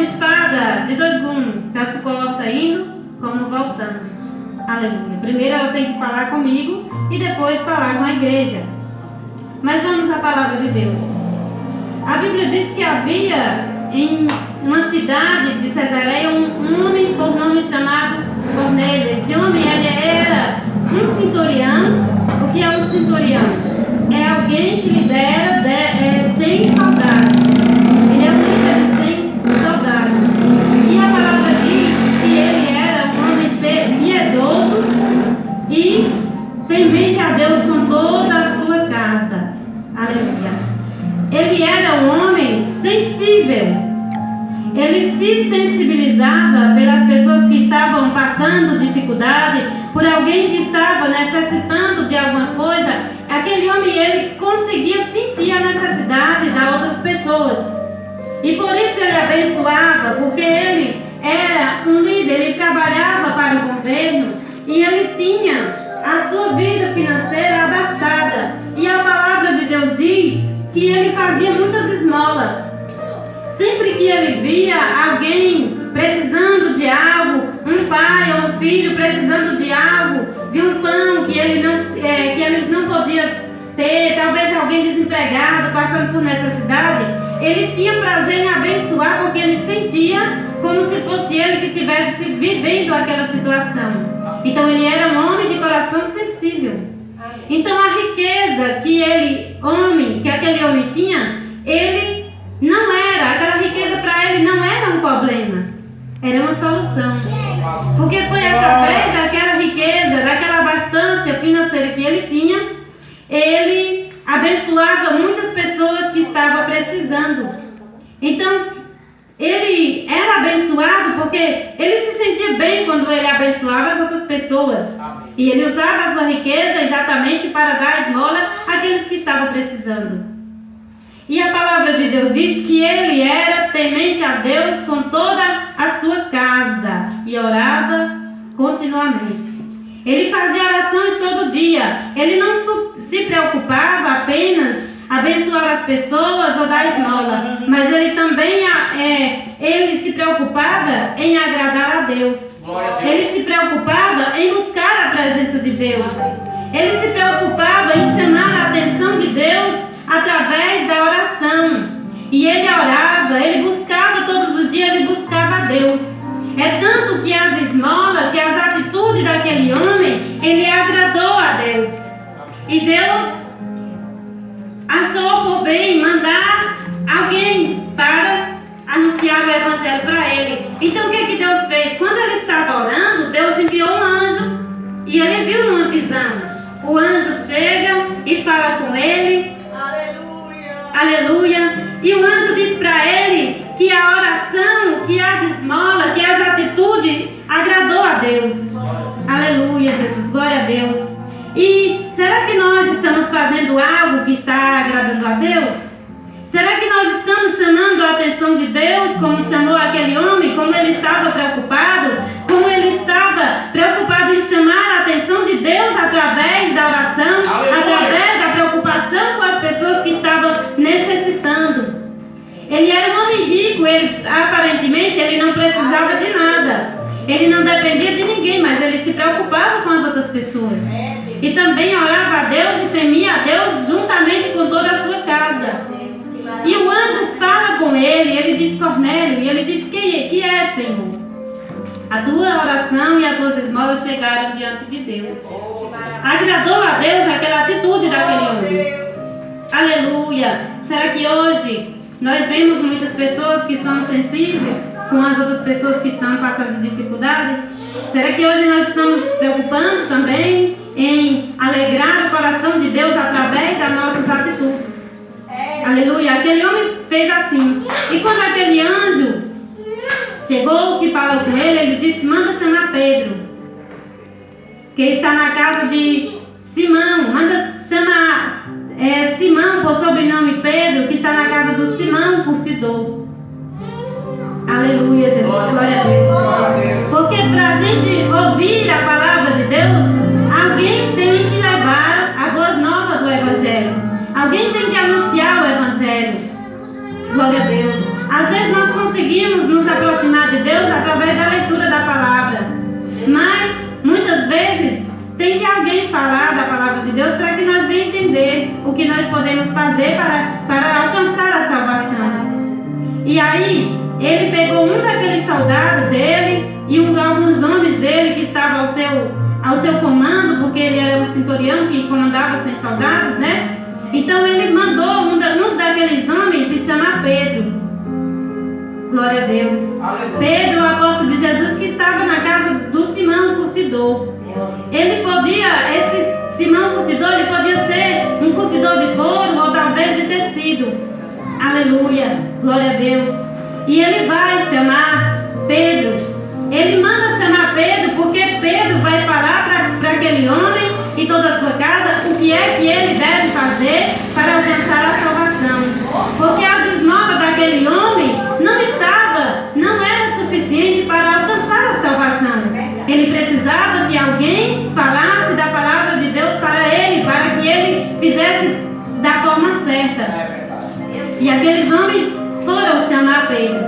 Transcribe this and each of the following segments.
espada de dois gumes, tanto corta indo como voltando. Aleluia. Primeiro ela tem que falar comigo e depois falar com a igreja. Mas vamos à palavra de Deus. A Bíblia diz que havia em uma cidade de Cesareia um homem por nome chamado Cornélio. Esse homem ele era um centurião. O que é um centurião? É alguém que lidera 100 soldados. Ele é um líder de 100 soldados. E a palavra diz que ele era um homem piedoso e temente a Deus com toda a sua casa. Aleluia. Ele era um homem sensível. Ele se sensibilizava pelas pessoas que estavam passando dificuldade, por alguém que estava necessitando de alguma coisa. Aquele homem, ele conseguia sentir a necessidade das outras pessoas. E por isso ele abençoava, porque ele era um líder, ele trabalhava para o governo e ele tinha a sua vida financeira abastada. E a palavra de Deus diz que ele fazia muitas esmolas. Sempre que ele via alguém precisando de algo, um pai ou um filho precisando de algo, de um pão que eles não podiam ter, talvez alguém desempregado passando por necessidade, ele tinha prazer em abençoar, porque ele sentia como se fosse ele que estivesse vivendo aquela situação. Então ele era um homem de coração sensível. Então a riqueza que aquele homem tinha, ele não era, aquela riqueza para ele não era um problema, era uma solução. Porque foi através daquela riqueza, daquela abastança financeira que ele tinha, ele abençoava muitas pessoas que estavam precisando. Então, ele era abençoado porque ele se sentia bem quando ele abençoava as outras pessoas. E ele usava a sua riqueza exatamente para dar esmola àqueles que estavam precisando. E a palavra de Deus diz que ele era temente a Deus com toda a sua casa e orava continuamente. Ele fazia orações todo dia. Ele não se preocupava apenas abençoar as pessoas ou dar esmola, mas ele também ele se preocupava em agradar a Deus. Ele se preocupava em buscar a presença de Deus. Ele se preocupava em chamar a atenção de Deus através da oração. E ele orava, ele buscava todos os dias, ele buscava a Deus. É tanto que as esmolas, que as atitudes daquele homem, ele agradou a Deus. E Deus achou por bem mandar alguém para anunciar o evangelho para ele. Então o que Deus fez? Quando ele estava orando, Deus enviou um anjo e ele viu numa visão. O anjo chega e fala com ele. Aleluia. E o anjo diz para ele que a oração, que as esmolas, que as atitudes agradou a Deus. Aleluia, Jesus, glória a Deus. E será que nós estamos fazendo algo que está agradando a Deus? Será que nós estamos chamando a atenção de Deus, como chamou aquele homem, como ele estava preocupado, em chamar a atenção de Deus através da oração, através da preocupação com as pessoas que estavam necessitando? Ele era um homem rico, aparentemente ele não precisava de nada, ele não dependia de ninguém, mas ele se preocupava com as outras pessoas. E também orava a Deus e temia a Deus juntamente com toda a sua casa. E o anjo fala com ele diz: Cornélio, e ele diz: que é, Senhor? A tua oração e as tuas esmolas chegaram diante de Deus. Agradou a Deus aquela atitude daquele homem. Aleluia. Será que hoje nós vemos muitas pessoas que são sensíveis com as outras pessoas que estão passando dificuldade? Será que hoje nós estamos preocupando também em alegrar o coração de Deus através das nossas atitudes? Aleluia. Aquele homem fez assim. E quando aquele anjo chegou, que falou com ele disse: manda chamar Pedro, que está na casa de Simão. Manda chamar Simão, por sobrenome Pedro, que está na casa do Simão Curtidor. Aleluia, Jesus, glória a Deus. Porque para a gente ouvir a palavra de Deus, alguém tem que levar a boas novas do Evangelho. Alguém tem que anunciar o Evangelho. Glória a Deus. Às vezes nós conseguimos nos apresentar Deus através da leitura da palavra. Mas, muitas vezes, tem que alguém falar da palavra de Deus para que nós venhamos entender o que nós podemos fazer para alcançar a salvação. E aí, ele pegou um daqueles soldados dele e alguns homens dele que estavam ao seu comando, porque ele era um centurião que comandava 100 soldados, né? Então ele mandou um daqueles homens se chamar Pedro. Glória a Deus. Pedro, o apóstolo de Jesus, que estava na casa do Simão Curtidor. Esse Simão Curtidor, ele podia ser um curtidor de couro ou talvez de tecido. Aleluia. Glória a Deus. E ele vai chamar Pedro. Ele manda chamar Pedro porque Pedro vai falar para aquele homem e toda a sua casa o que é que ele deve fazer para alcançar a salvação. Porque as esmolas daquele homem não era suficiente para alcançar a salvação. Ele precisava que alguém falasse da palavra de Deus para ele, para que ele fizesse da forma certa. E aqueles homens foram chamar Pedro.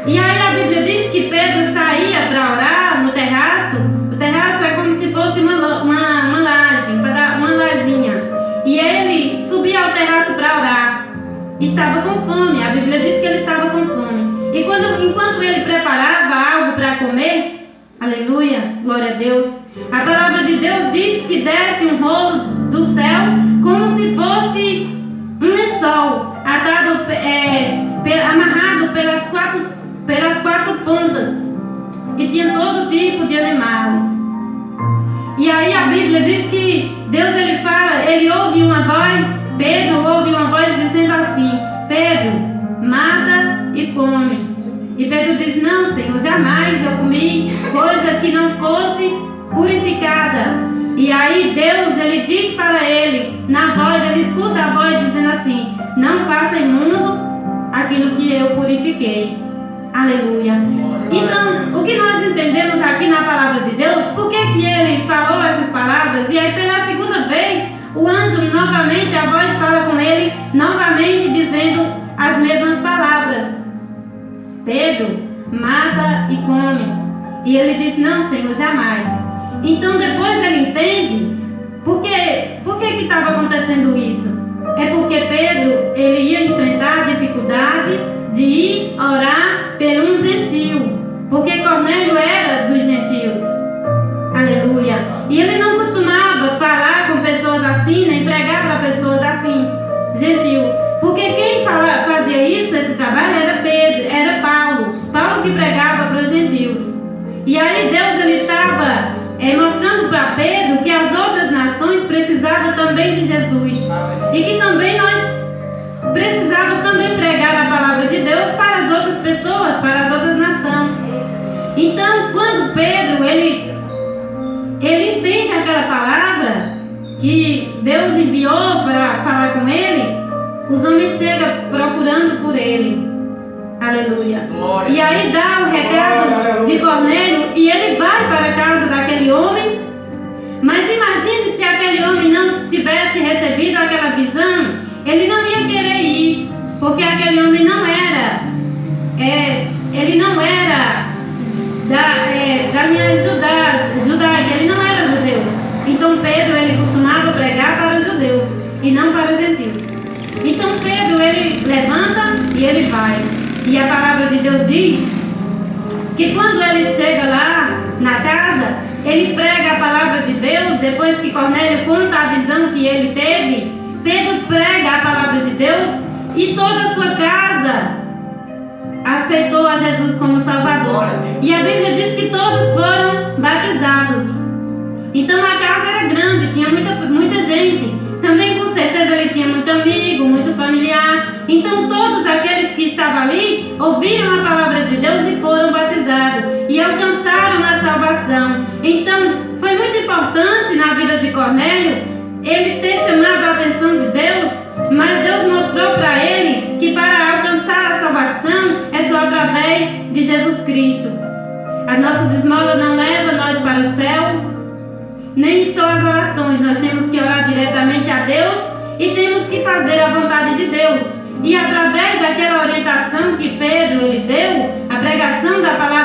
E aí a Bíblia diz que Pedro saía para orar no terraço. O terraço é como se fosse uma laje, uma lajinha. E ele subia ao terraço para orar. Estava com fome. A Bíblia diz que ele estava com fome. E enquanto ele preparava algo para comer, aleluia, glória a Deus, a palavra de Deus diz que desce um rolo do céu como se fosse um lençol atado, amarrado pelas quatro pontas, e tinha todo tipo de animais. E aí a Bíblia diz que Deus, ele ouve uma voz, Pedro ouve uma voz dizendo assim: Pedro, mata e come. E Pedro diz: não, Senhor, jamais eu comi coisa que não fosse purificada. E aí Deus, ele diz para ele, na voz, ele escuta a voz dizendo assim: não faça imundo aquilo que eu purifiquei. Aleluia. Então, o que nós entendemos aqui na palavra de Deus, por que ele falou essas palavras? E aí pela segunda vez, o anjo novamente, a voz fala com ele, novamente dizendo as mesmas palavras: Pedro, mata e come. E ele diz: não, Senhor, jamais. Então depois ele entende por que estava acontecendo isso. É porque Pedro, ele ia enfrentar a dificuldade de ir orar por um gentil, porque Cornélio era dos gentios. Aleluia. E ele não costumava falar com pessoas assim, nem pregar para pessoas assim, gentil. Porque quem fazia isso, esse trabalho, era Paulo que pregava para os gentios. E aí Deus, ele estava mostrando para Pedro que as outras nações precisavam também de Jesus. E que também nós precisávamos também pregar a palavra de Deus para as outras pessoas, para as outras nações. Então, quando Pedro, ele entende aquela palavra que Deus enviou para falar com ele, os homens chegam procurando por ele. Aleluia. Glória. E aí dá o recado de Cornélio e ele vai para a casa daquele homem. Mas imagine se aquele homem não tivesse recebido aquela visão, ele não ia querer ir, porque aquele homem não era da minha judaica, ele não era judeu. Então Pedro, ele costumava pregar para os judeus e não para os gentios. Então Pedro, ele levanta e ele vai. E a palavra de Deus diz que quando ele chega lá na casa, ele prega a palavra de Deus. Depois que Cornélio conta a visão que ele teve, Pedro prega a palavra de Deus e toda a sua casa aceitou a Jesus como Salvador. E a Bíblia diz que todos foram batizados. Então a casa era grande, tinha muita gente. Também com certeza ele tinha muito amigo, muito familiar. Então todos aqueles que estavam ali ouviram a palavra de Deus e foram batizados e alcançaram a salvação. Então foi muito importante na vida de Cornélio ele ter chamado a atenção de Deus, mas Deus mostrou para ele que para alcançar a salvação é só através de Jesus Cristo. As nossas esmolas não levam nós para o céu, nem só as orações. Nós temos que orar diretamente a Deus e temos que fazer a vontade de Deus. E através daquela orientação que Pedro ele deu, a pregação da palavra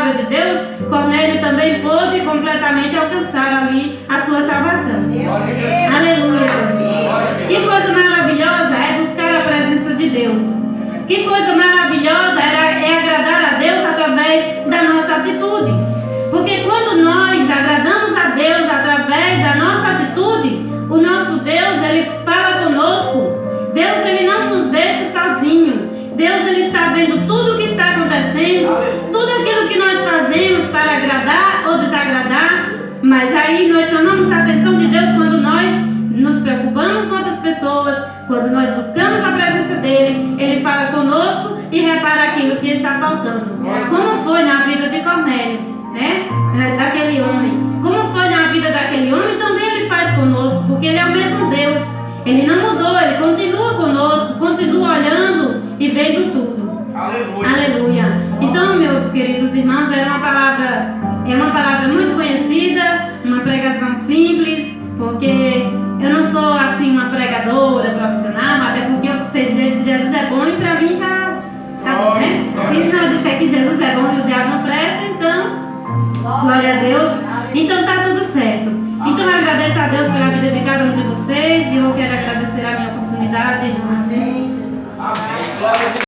Mas aí nós chamamos a atenção de Deus quando nós nos preocupamos com outras pessoas, quando nós buscamos a presença dele, ele fala conosco e repara aquilo que está faltando. Como foi na vida de Cornélio, né? Daquele homem. Como foi na vida daquele homem, também ele faz conosco, porque ele é o mesmo Deus. Ele não mudou, ele continua conosco, continua olhando e vendo tudo. Aleluia. Aleluia. Então, meus queridos irmãos, é uma palavra muito conhecida, uma pregação simples, porque eu não sou assim uma pregadora profissional, até porque eu sei que Jesus é bom e para mim já tá bom, né? Se não disser que Jesus é bom e o diabo não presta, então, glória a Deus, então tá tudo certo. Então eu agradeço a Deus pela vida de cada um de vocês e eu quero agradecer a minha oportunidade. Amém.